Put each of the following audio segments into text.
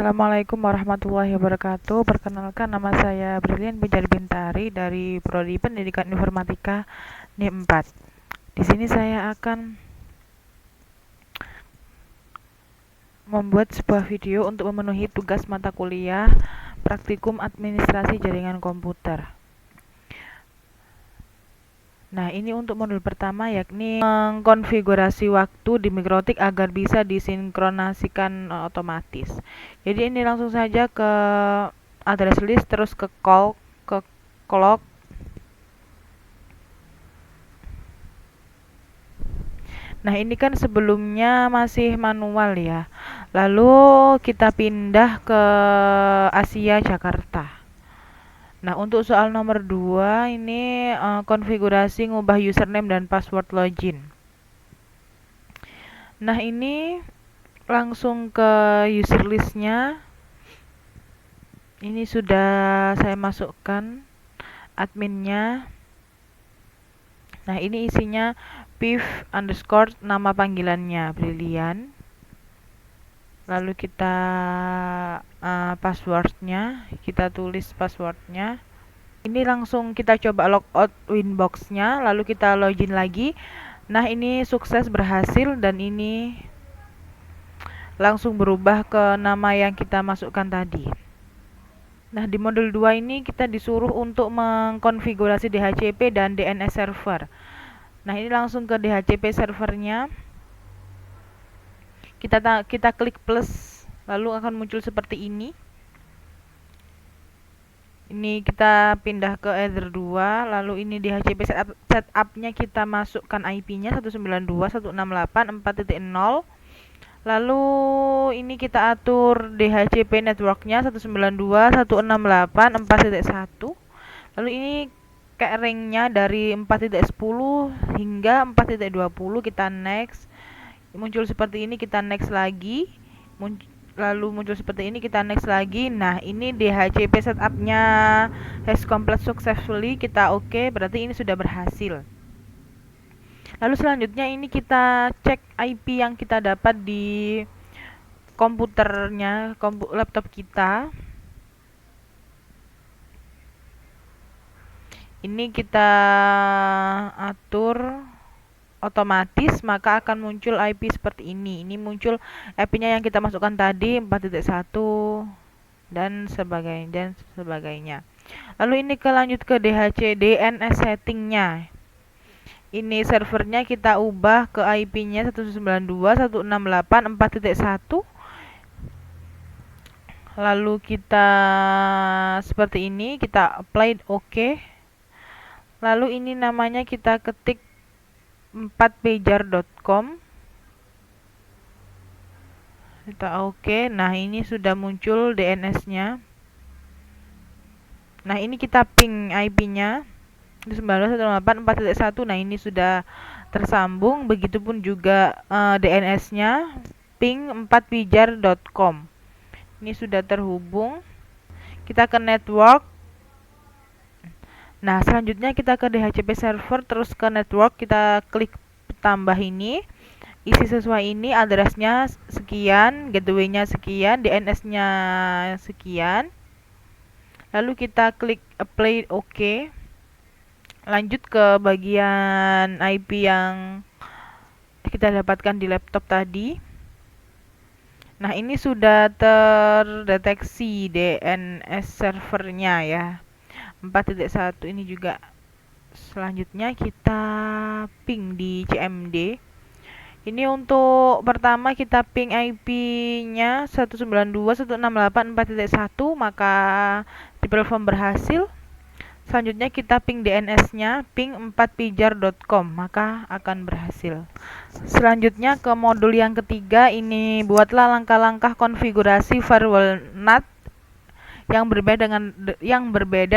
Assalamualaikum warahmatullahi wabarakatuh. Perkenalkan, nama saya Brilian Bijar Bintari dari Prodi Pendidikan Informatika NIM 4. Di sini saya akan membuat sebuah video untuk memenuhi tugas mata kuliah Praktikum Administrasi Jaringan Komputer. Nah, ini untuk modul pertama, yakni mengkonfigurasi waktu di Mikrotik agar bisa disinkronasikan otomatis. Jadi ini langsung saja ke address list, terus ke clock. Nah, ini kan sebelumnya masih manual ya. Lalu kita pindah ke Asia Jakarta. Nah, untuk soal nomor 2 ini konfigurasi ngubah username dan password login. Nah, ini langsung ke user listnya. Ini sudah saya masukkan adminnya. Nah, ini isinya piv underscore nama panggilannya Brilian. Lalu kita passwordnya, kita tulis passwordnya. Ini langsung kita coba logout winboxnya, lalu kita login lagi. Nah, ini sukses berhasil dan ini langsung berubah ke nama yang kita masukkan tadi. Nah, di modul 2 ini kita disuruh untuk mengkonfigurasi DHCP dan DNS server. Nah, ini langsung ke DHCP servernya. Kita klik plus, lalu akan muncul seperti ini. Ini kita pindah ke Ether 2, lalu ini DHCP setup-nya kita masukkan IP-nya 192.168.4.0. Lalu ini kita atur DHCP networknya 192.168.4.1. Lalu ini keyringnya dari 4.10 hingga 4.20 kita next. Muncul seperti ini, kita next lagi. Lalu muncul seperti ini, kita next lagi. Nah, ini DHCP setupnya has complete successfully, kita oke, berarti ini sudah berhasil. Lalu selanjutnya ini kita cek IP yang kita dapat di komputernya, laptop kita. Ini kita atur otomatis, maka akan muncul IP seperti ini. Ini muncul IP-nya yang kita masukkan tadi 4.1 dan sebagainya. Lalu ini lanjut ke DNS settingnya. Ini servernya kita ubah ke IP-nya 192.168.4.1. Lalu kita seperti ini, kita apply OK. Lalu ini namanya kita ketik 4pager.com. Kita oke. Nah, ini sudah muncul DNS-nya. Nah, ini kita ping IP-nya 192.168.4.1. Nah, ini sudah tersambung. Begitupun juga DNS-nya ping 4pager.com. Ini sudah terhubung. Kita ke network. Nah, selanjutnya kita ke DHCP server, terus ke network, kita klik tambah ini. Isi sesuai ini, addressnya sekian, gateway-nya sekian, DNS-nya sekian. Lalu kita klik apply OK. Lanjut ke bagian IP yang kita dapatkan di laptop tadi. Nah, ini sudah terdeteksi DNS servernya ya. 4.1 ini juga. Selanjutnya kita ping di CMD. Ini untuk pertama kita ping IP-nya 192.168.4.1, maka diperform berhasil. Selanjutnya kita ping DNS-nya ping 4pager.com, maka akan berhasil. Selanjutnya ke modul yang ketiga, ini buatlah langkah-langkah konfigurasi firewall NAT yang berbeda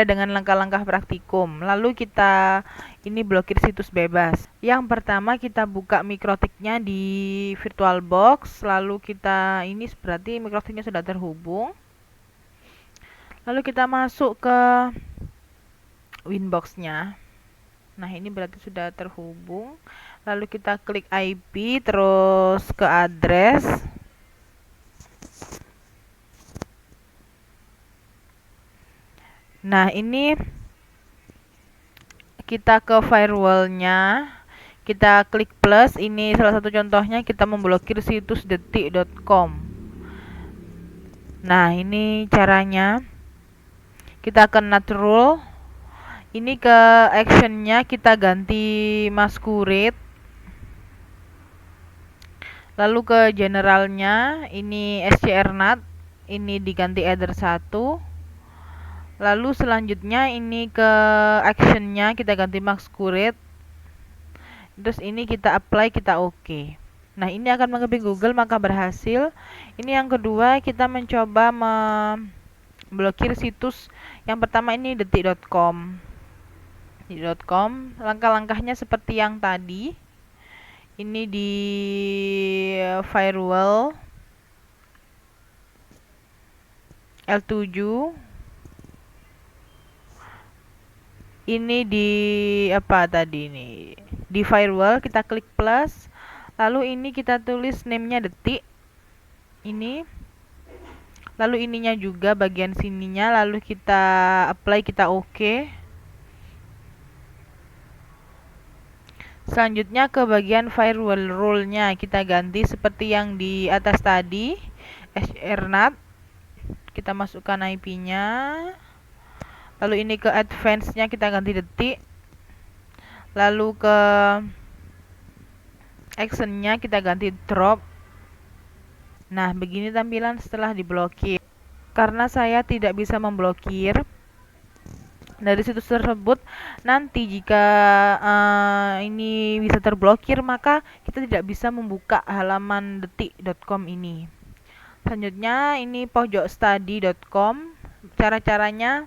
dengan langkah-langkah praktikum. Lalu kita ini blokir situs bebas. Yang pertama kita buka Mikrotiknya di VirtualBox, lalu kita ini berarti Mikrotiknya sudah terhubung. Lalu kita masuk ke Winbox-nya. Nah, ini berarti sudah terhubung. Lalu kita klik IP, terus ke address. Nah, ini kita ke firewallnya, kita klik plus. Ini salah satu contohnya, kita memblokir situs detik.com. Nah, ini caranya. Kita ke natural. Ini ke actionnya kita ganti masquerade. Lalu ke generalnya, ini scrnat, ini diganti ether 1. Lalu selanjutnya ini ke actionnya kita ganti masquerade. Terus ini kita apply, kita oke. Nah, ini akan mengcopy Google, maka berhasil. Ini yang kedua, kita mencoba memblokir situs. Yang pertama ini detik.com. Detik.com, langkah-langkahnya seperti yang tadi. Ini di firewall L7. Ini di apa tadi ini? Di firewall kita klik plus. Lalu ini kita tulis name-nya detik. Ini. Lalu ininya juga bagian sininya, lalu kita apply, kita oke. Selanjutnya ke bagian firewall rule-nya kita ganti seperti yang di atas tadi, scrnat. Kita masukkan IP-nya. Lalu ini ke advance-nya kita ganti detik. Lalu ke action-nya kita ganti drop. Nah, begini tampilan setelah diblokir. Karena saya tidak bisa memblokir dari situs tersebut, nanti jika ini bisa terblokir, maka kita tidak bisa membuka halaman detik.com ini. Selanjutnya ini pojokstudy.com. Cara-caranya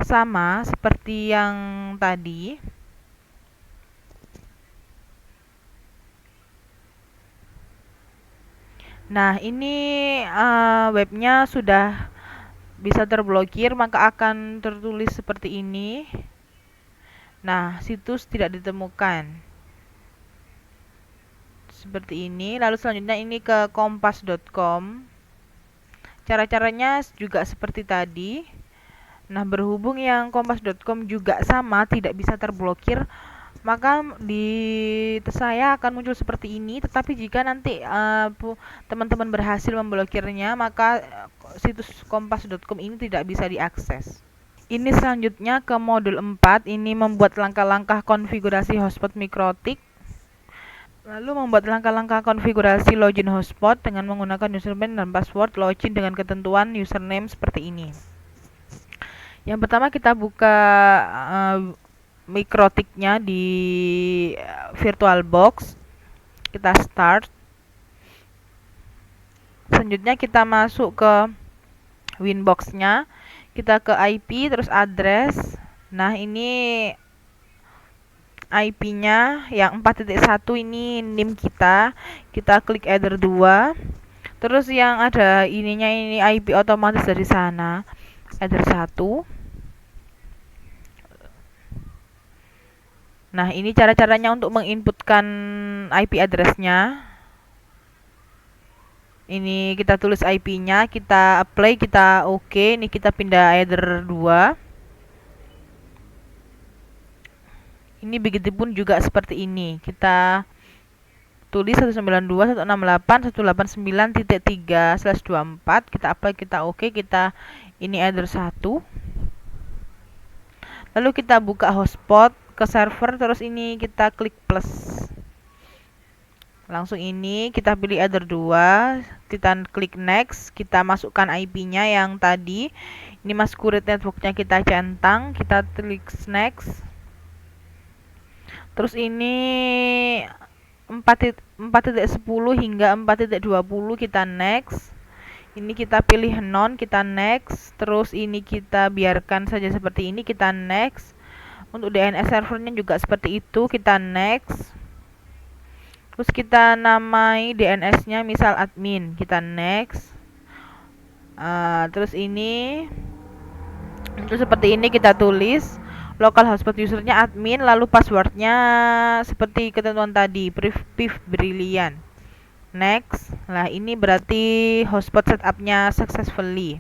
sama seperti yang tadi. Nah, ini webnya sudah bisa terblokir, maka akan tertulis seperti ini. Nah, situs tidak ditemukan. Seperti ini. Lalu selanjutnya ini ke kompas.com. Cara-caranya juga seperti tadi. Nah, berhubung yang kompas.com juga sama, tidak bisa terblokir, maka di saya akan muncul seperti ini. Tetapi jika nanti teman-teman berhasil memblokirnya, maka situs kompas.com ini tidak bisa diakses. Ini selanjutnya ke modul 4. Ini membuat langkah-langkah konfigurasi hotspot mikrotik. Lalu membuat langkah-langkah konfigurasi login hotspot dengan menggunakan username dan password login dengan ketentuan username seperti ini. Yang pertama kita buka mikrotiknya di VirtualBox. Kita start. Selanjutnya kita masuk ke Winbox-nya. Kita ke IP terus address. Nah, ini IP-nya yang 4.1 ini NIM kita. Kita klik Ether 2. Terus yang ada ininya ini IP otomatis dari sana. Ether 1. Nah, ini cara-caranya untuk menginputkan IP address-nya. Ini kita tulis IP-nya, kita apply, kita oke. Ini kita pindah Ether 2. Ini begitupun juga seperti ini. Kita tulis 192.168.189.3/24. Kita apply, kita oke. Kita ini Ether 1. Lalu kita buka hotspot ke server, terus ini kita klik plus. Langsung ini kita pilih Ether 2, kita klik next, kita masukkan IP-nya yang tadi. Ini masquerade network-nya kita centang, kita klik next. Terus ini 4.10 hingga 4.20 kita next. Ini kita pilih non, kita next. Terus ini kita biarkan saja seperti ini, kita next. Untuk DNS servernya juga seperti itu, kita next. Terus kita namai DNS-nya misal admin, kita next. Terus ini untuk seperti ini kita tulis local hotspot usernya admin, lalu passwordnya seperti ketentuan tadi, Piv Brilliant. Next. Nah, ini berarti hotspot setupnya successfully.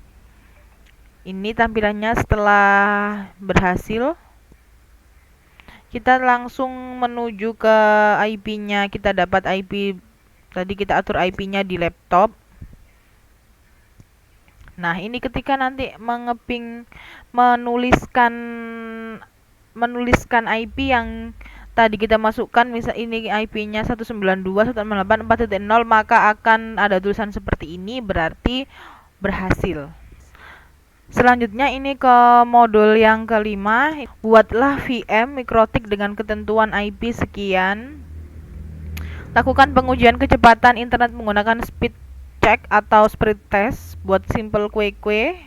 Ini tampilannya setelah berhasil. Kita langsung menuju ke IP-nya. Kita dapat IP, tadi kita atur IP-nya di laptop. Nah, ini ketika nanti menuliskan IP yang tadi kita masukkan, misal ini IP-nya 192.168.4.0, maka akan ada tulisan seperti ini, berarti berhasil. Selanjutnya ini ke modul yang kelima, buatlah VM mikrotik dengan ketentuan IP sekian. Lakukan pengujian kecepatan internet menggunakan speed check atau speed test buat simple kue-kue.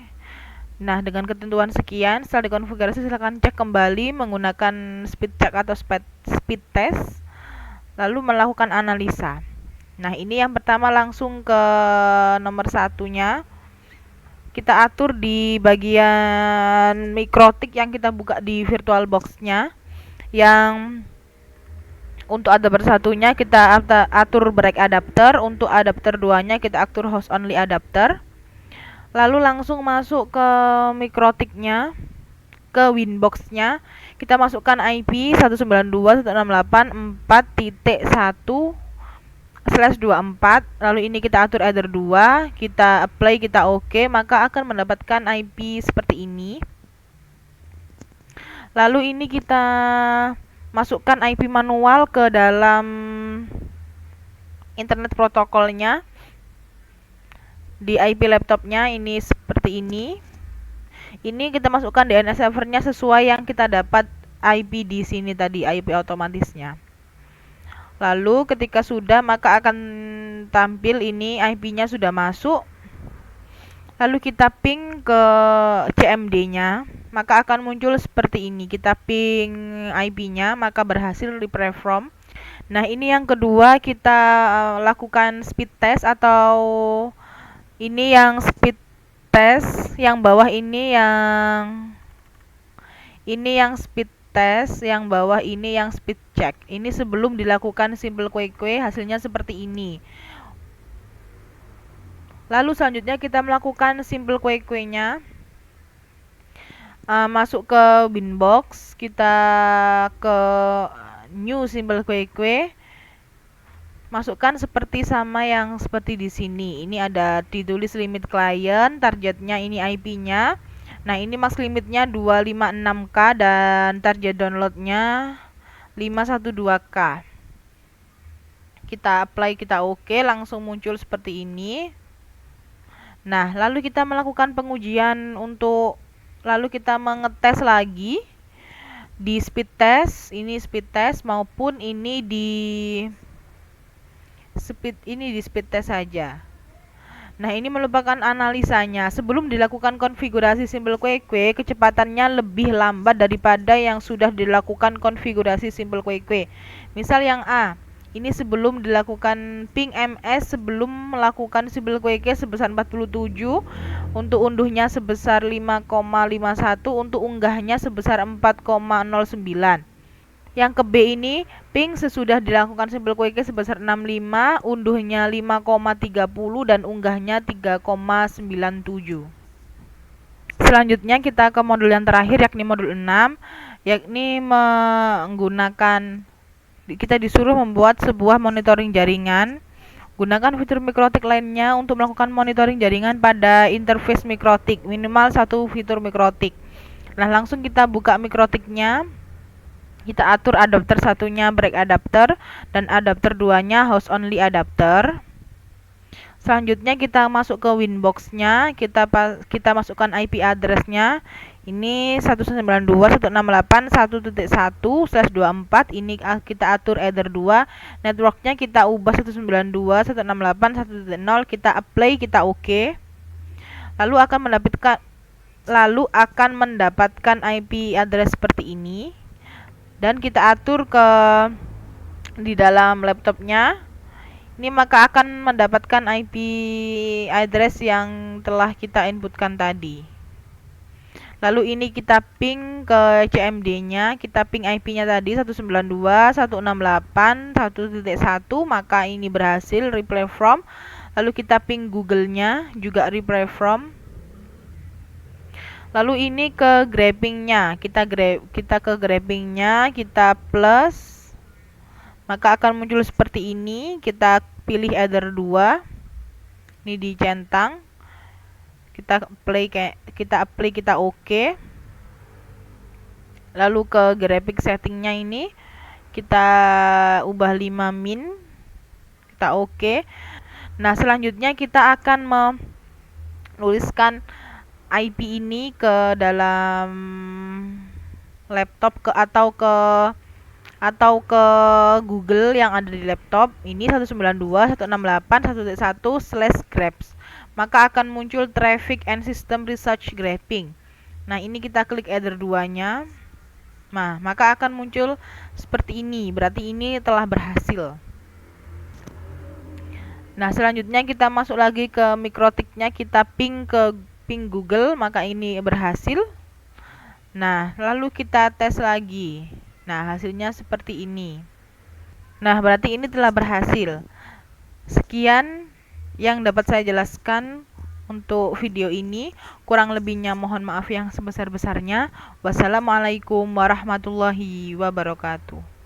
Nah, dengan ketentuan sekian, setelah dikonfigurasi silakan cek kembali menggunakan speed check atau speed test, lalu melakukan analisa. Nah, ini yang pertama langsung ke nomor satunya. Kita atur di bagian mikrotik yang kita buka di VirtualBox-nya. Yang untuk adapter satunya kita atur break adapter, untuk adapter 2-nya kita atur host only adapter. Lalu langsung masuk ke mikrotiknya, ke Winbox-nya. Kita masukkan IP 192.168.4.1/24. Lalu ini kita atur header 2, kita apply, kita oke, maka akan mendapatkan IP seperti ini. Lalu ini kita masukkan IP manual ke dalam internet protokolnya. Di IP laptopnya ini seperti ini. Ini kita masukkan DNS servernya sesuai yang kita dapat IP di sini tadi, IP otomatisnya. Lalu ketika sudah, maka akan tampil ini IP-nya sudah masuk. Lalu kita ping ke CMD-nya, maka akan muncul seperti ini. Kita ping IP-nya, maka berhasil replay from. Nah, ini yang kedua, kita lakukan speed test, atau ini yang speed test, yang bawah ini yang speed test, yang bawah ini yang speed check. Ini sebelum dilakukan simple kue-kue, hasilnya seperti ini. Lalu selanjutnya kita melakukan simple kue-kuenya. Masuk ke Winbox, kita ke new simple kue-kue. Masukkan seperti sama yang seperti di sini. Ini ada ditulis limit client, targetnya ini IP-nya. Nah, ini max limitnya 256K dan target downloadnya 512K. Kita apply, kita oke, langsung muncul seperti ini. Nah, lalu kita melakukan pengujian lalu kita mengetes lagi di speed test, ini speed test maupun ini di speed test saja. Nah, ini merupakan analisanya. Sebelum dilakukan konfigurasi simple kue-kue, kecepatannya lebih lambat daripada yang sudah dilakukan konfigurasi simple kue-kue. Misal yang A, ini sebelum dilakukan ping MS, sebelum melakukan simple kue-kue sebesar 47, untuk unduhnya sebesar 5,51, untuk unggahnya sebesar 4,09. Yang ke B ini ping sesudah dilakukan simple kue-kue sebesar 65, unduhnya 5,30 dan unggahnya 3,97. Selanjutnya kita ke modul yang terakhir, yakni modul 6, yakni kita disuruh membuat sebuah monitoring jaringan. Gunakan fitur mikrotik lainnya untuk melakukan monitoring jaringan pada interface mikrotik, minimal 1 fitur mikrotik. Nah, langsung kita buka mikrotiknya. Kita atur adapter satunya break adapter dan adapter 2-nya host only adapter. Selanjutnya kita masuk ke Winbox-nya, kita masukkan IP address-nya. Ini 192.168.1.1/24. Ini kita atur header 2. Networknya kita ubah 192.168.1.0. Kita apply, kita oke. Lalu akan mendapatkan IP address seperti ini. Dan kita atur di dalam laptopnya. Ini maka akan mendapatkan IP address yang telah kita inputkan tadi. Lalu ini kita ping ke CMD-nya, kita ping IP-nya tadi 192.168.1.1, maka ini berhasil replay from. Lalu kita ping Google-nya juga replay from. Lalu ini ke grabbingnya, kita ke grabbingnya, kita plus, maka akan muncul seperti ini. Kita pilih either 2, ini dicentang, kita apply, kita oke. Lalu ke graphic settingnya ini kita ubah 5 min, kita oke. Nah, selanjutnya kita akan menuliskan IP ini ke dalam laptop atau ke Google yang ada di laptop. Ini 192.168.1.1/grabs. Maka akan muncul Traffic and System Research Grabbing. Nah, ini kita klik either 2-nya. Nah, maka akan muncul seperti ini. Berarti ini telah berhasil. Nah, selanjutnya kita masuk lagi ke mikrotiknya, kita ping Google, maka ini berhasil. Nah, lalu kita tes lagi. Nah, hasilnya seperti ini. Nah, berarti ini telah berhasil. Sekian yang dapat saya jelaskan untuk video ini. Kurang lebihnya mohon maaf yang sebesar-besarnya. Wassalamualaikum warahmatullahi wabarakatuh.